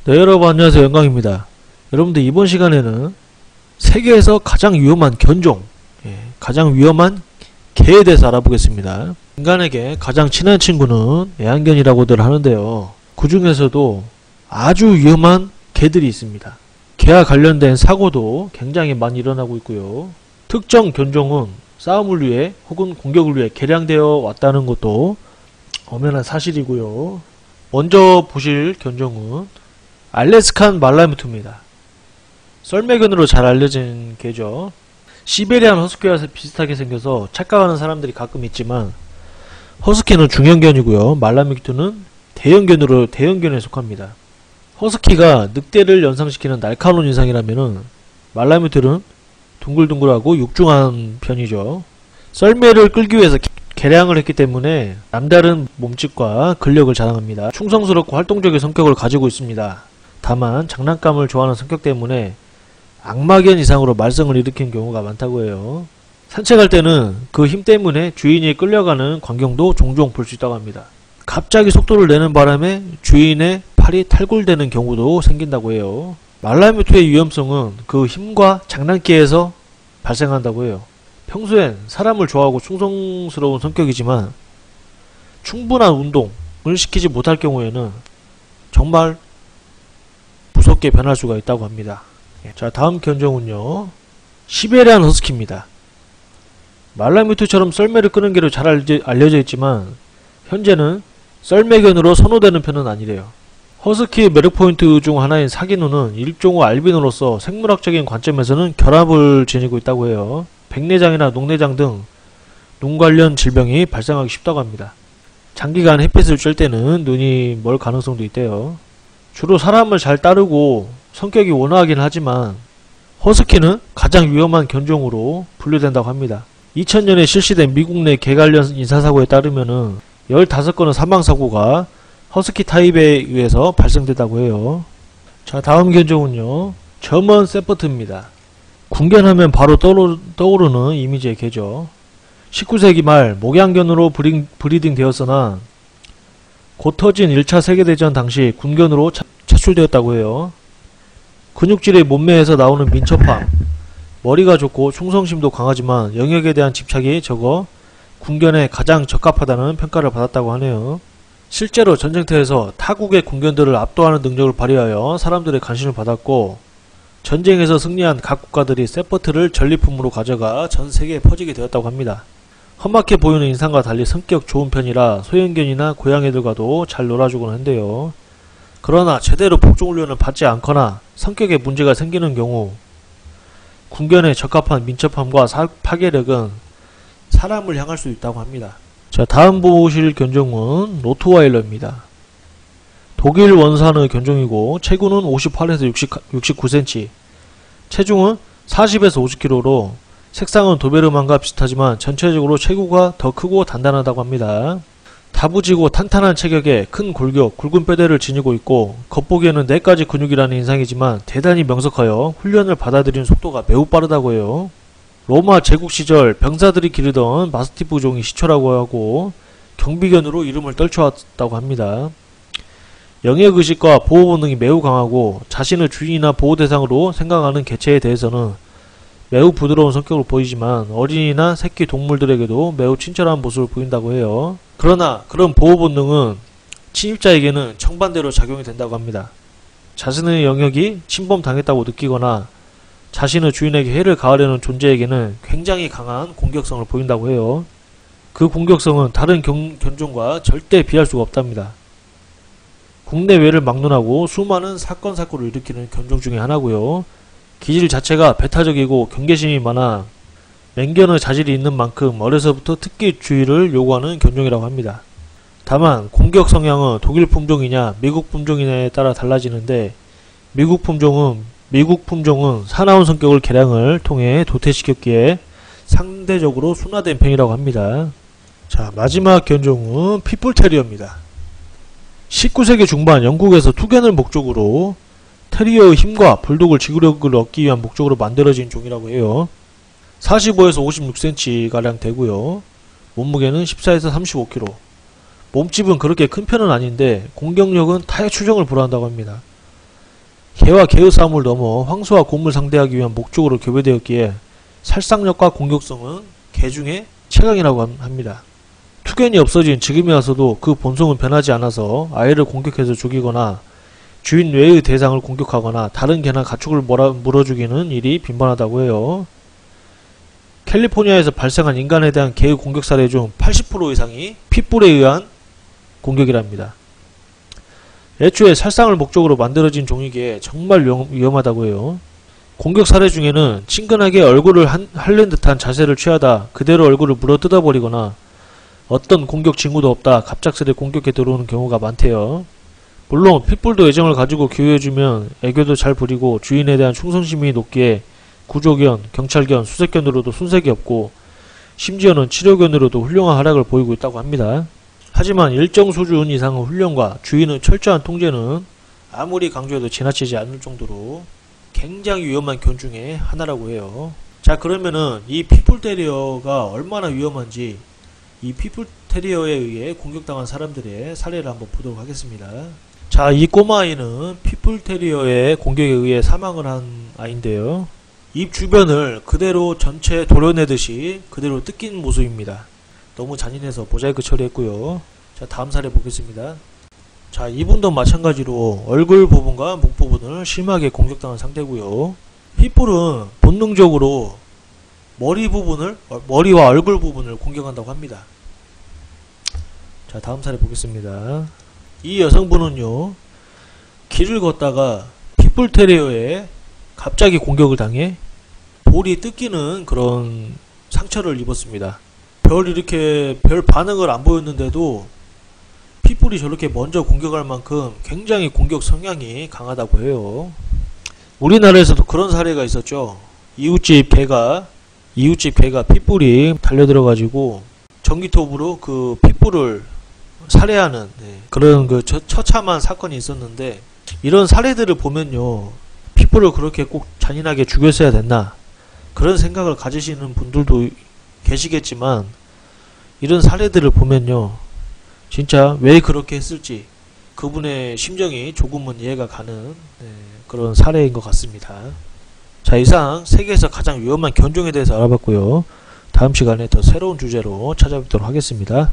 네, 여러분 안녕하세요. 영광입니다. 여러분들 이번 시간에는 세계에서 가장 위험한 견종, 가장 위험한 개에 대해서 알아보겠습니다. 인간에게 가장 친한 친구는 애완견이라고들 하는데요. 그 중에서도 아주 위험한 개들이 있습니다. 개와 관련된 사고도 굉장히 많이 일어나고 있고요. 특정 견종은 싸움을 위해 혹은 공격을 위해 개량되어 왔다는 것도 엄연한 사실이고요. 먼저 보실 견종은 알래스칸 말라뮤트입니다. 썰매견으로 잘 알려진 개죠. 시베리안 허스키와 비슷하게 생겨서 착각하는 사람들이 가끔 있지만 허스키는 중형견이고요. 말라뮤트는 대형견에 속합니다. 허스키가 늑대를 연상시키는 날카로운 인상이라면은 말라뮤트는 둥글둥글하고 육중한 편이죠. 썰매를 끌기 위해서 개량을 했기 때문에 남다른 몸집과 근력을 자랑합니다. 충성스럽고 활동적인 성격을 가지고 있습니다. 다만 장난감을 좋아하는 성격 때문에 악마견 이상으로 말썽을 일으킨 경우가 많다고 해요. 산책할 때는 그 힘 때문에 주인이 끌려가는 광경도 종종 볼 수 있다고 합니다. 갑자기 속도를 내는 바람에 주인의 팔이 탈골되는 경우도 생긴다고 해요. 말라뮤트의 위험성은 그 힘과 장난기에서 발생한다고 해요. 평소엔 사람을 좋아하고 충성스러운 성격이지만 충분한 운동을 시키지 못할 경우에는 정말 무섭게 변할 수가 있다고 합니다. 자, 다음 견종은요, 시베리안 허스키입니다. 말라뮤트처럼 썰매를 끄는 개로 잘 알려져 있지만 현재는 썰매견으로 선호되는 편은 아니래요. 허스키의 매력 포인트 중 하나인 사기눈은 일종의 알비노로서 생물학적인 관점에서는 결합을 지니고 있다고 해요. 백내장이나 녹내장 등 눈 관련 질병이 발생하기 쉽다고 합니다. 장기간 햇빛을 쬐 때는 눈이 멀 가능성도 있대요. 주로 사람을 잘 따르고 성격이 온화하긴 하지만 허스키는 가장 위험한 견종으로 분류된다고 합니다. 2000년에 실시된 미국 내 개 관련 인사사고에 따르면은 15건의 사망사고가 허스키 타입에 의해서 발생됐다고 해요. 자, 다음 견종은요, 저먼 세퍼드입니다. 군견하면 바로 떠오르는 이미지의 개죠. 19세기 말 목양견으로 브리딩 되었으나 곧 터진 1차 세계대전 당시 군견으로 차출되었다고 해요. 근육질의 몸매에서 나오는 민첩함, 머리가 좋고 충성심도 강하지만 영역에 대한 집착이 적어 군견에 가장 적합하다는 평가를 받았다고 하네요. 실제로 전쟁터에서 타국의 군견들을 압도하는 능력을 발휘하여 사람들의 관심을 받았고 전쟁에서 승리한 각 국가들이 세퍼트를 전리품으로 가져가 전 세계에 퍼지게 되었다고 합니다. 험악해 보이는 인상과 달리 성격 좋은 편이라 소형견이나 고양이들과도 잘 놀아주곤 한대요. 그러나 제대로 복종훈련을 받지 않거나 성격에 문제가 생기는 경우 군견에 적합한 민첩함과 파괴력은 사람을 향할 수 있다고 합니다. 자, 다음 보실 견종은 로트와일러입니다. 독일 원산의 견종이고 체구는 58에서 69cm, 체중은 40에서 50kg로 색상은 도베르만과 비슷하지만 전체적으로 체구가 더 크고 단단하다고 합니다. 다부지고 탄탄한 체격에 큰 골격, 굵은 뼈대를 지니고 있고 겉보기에는 4가지 근육이라는 인상이지만 대단히 명석하여 훈련을 받아들이는 속도가 매우 빠르다고 해요. 로마 제국 시절 병사들이 기르던 마스티프 종이 시초라고 하고 경비견으로 이름을 떨쳐왔다고 합니다. 영역의식과 보호본능이 매우 강하고 자신을 주인이나 보호대상으로 생각하는 개체에 대해서는 매우 부드러운 성격을 보이지만 어린이나 새끼 동물들에게도 매우 친절한 모습을 보인다고 해요. 그러나 그런 보호본능은 침입자에게는 정반대로 작용이 된다고 합니다. 자신의 영역이 침범당했다고 느끼거나 자신의 주인에게 해를 가하려는 존재에게는 굉장히 강한 공격성을 보인다고 해요. 그 공격성은 다른 견종과 절대 비할 수가 없답니다. 국내외를 막론하고 수많은 사건을 일으키는 견종 중에 하나고요. 기질 자체가 배타적이고 경계심이 많아 맹견의 자질이 있는 만큼 어려서부터 특히 주의를 요구하는 견종이라고 합니다. 다만 공격 성향은 독일 품종이냐 미국 품종이냐에 따라 달라지는데 미국 품종은 사나운 성격을 개량을 통해 도태시켰기에 상대적으로 순화된 편이라고 합니다. 자, 마지막 견종은 핏불테리어입니다. 19세기 중반 영국에서 투견을 목적으로 테리어의 힘과 불독을 지구력을 얻기 위한 목적으로 만들어진 종이라고 해요. 45에서 56cm가량 되고요. 몸무게는 14에서 35kg. 몸집은 그렇게 큰 편은 아닌데 공격력은 타의 추정을 불허한다고 합니다. 개와 개의 싸움을 넘어 황소와 곰을 상대하기 위한 목적으로 교배되었기에 살상력과 공격성은 개 중에 최강이라고 합니다. 투견이 없어진 지금에 와서도 그 본성은 변하지 않아서 아이를 공격해서 죽이거나 주인 외의 대상을 공격하거나 다른 개나 가축을 물어죽이는 일이 빈번하다고 해요. 캘리포니아에서 발생한 인간에 대한 개의 공격 사례 중 80% 이상이 핏불에 의한 공격이랍니다. 애초에 살상을 목적으로 만들어진 종이기에 정말 위험하다고 해요. 공격 사례 중에는 친근하게 얼굴을 핥는 듯한 자세를 취하다 그대로 얼굴을 물어 뜯어버리거나 어떤 공격 징후도 없다 갑작스레 공격해 들어오는 경우가 많대요. 물론 핏불도 애정을 가지고 교육해주면 애교도 잘 부리고 주인에 대한 충성심이 높기에 구조견, 경찰견, 수색견으로도 손색이 없고 심지어는 치료견으로도 훌륭한 활약을 보이고 있다고 합니다. 하지만 일정 수준 이상의 훈련과 주인의 철저한 통제는 아무리 강조해도 지나치지 않을 정도로 굉장히 위험한 견 중에 하나라고 해요. 자, 그러면은 이 핏불테리어가 얼마나 위험한지 이 핏불테리어에 의해 공격당한 사람들의 사례를 한번 보도록 하겠습니다. 자, 이 꼬마아이는 핏불테리어의 공격에 의해 사망을 한 아이인데요. 입 주변을 그대로 전체 도려내듯이 그대로 뜯긴 모습입니다. 너무 잔인해서 모자이크 처리했고요. 자, 다음 사례 보겠습니다. 자, 이분도 마찬가지로 얼굴 부분과 목 부분을 심하게 공격당한 상태고요. 핏불은 본능적으로 머리와 얼굴 부분을 공격한다고 합니다. 자, 다음 사례 보겠습니다. 이 여성분은요, 길을 걷다가 핏불테리어에 갑자기 공격을 당해 볼이 뜯기는 그런 상처를 입었습니다. 별 반응을 안 보였는데도 핏불이 저렇게 먼저 공격할 만큼 굉장히 공격 성향이 강하다고 해요. 우리나라에서도 그런 사례가 있었죠. 이웃집 개가 핏불이 달려들어가지고 전기톱으로 그 핏불을 살해하는 그런 그 처참한 사건이 있었는데, 이런 사례들을 보면요, 핏불을 그렇게 꼭 잔인하게 죽였어야 됐나 그런 생각을 가지시는 분들도 계시겠지만, 이런 사례들을 보면요, 진짜 왜 그렇게 했을지 그분의 심정이 조금은 이해가 가는 그런 사례인 것 같습니다. 자, 이상 세계에서 가장 위험한 견종에 대해서 알아봤고요. 다음 시간에 더 새로운 주제로 찾아뵙도록 하겠습니다.